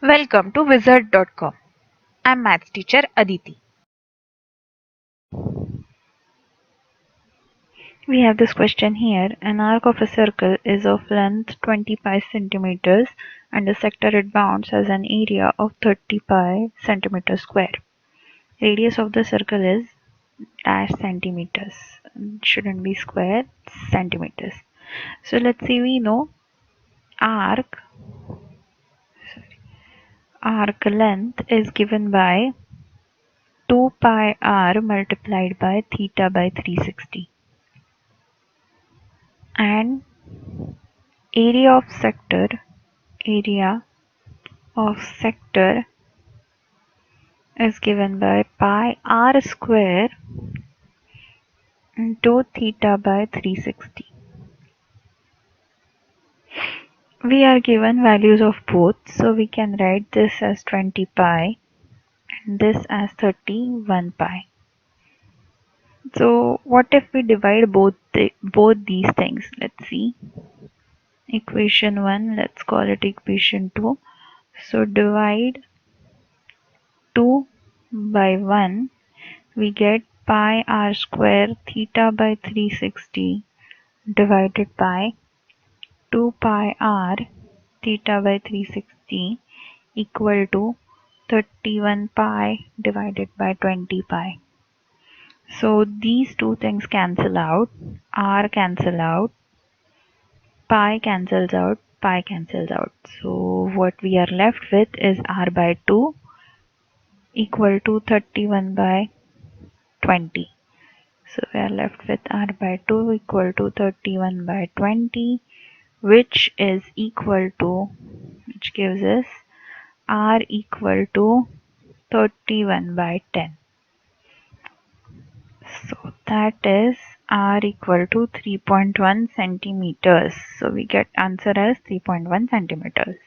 Welcome to Wizard.com. I'm maths teacher Aditi. We have this question here. An arc of a circle is of length 20 pi centimeters and the sector it bounds has an area of 30 pi centimeters square. Radius of the circle is dash centimeters. Shouldn't be square, centimeters. So let's see, we know arc length is given by 2 pi r multiplied by theta by 360. And area of sector is given by pi r square into theta by 360. We are given values of both, so we can write this as 20 pi and this as 31 pi. So what if we divide both these things? Let's see. Equation 1, let's call it equation 2. So divide 2 by 1, we get pi r square theta by 360 divided by 2 pi r theta by 360 equal to 31 pi divided by 20 pi. So these two things cancel out, r cancel out, pi cancels out, pi cancels out. So what we are left with is r by 2 equal to 31 by 20. So we are left with r by 2 equal to 31 by 20, which gives us r equal to 31 by 10. So that is r equal to 3.1 centimeters. So we get answer as 3.1 centimeters.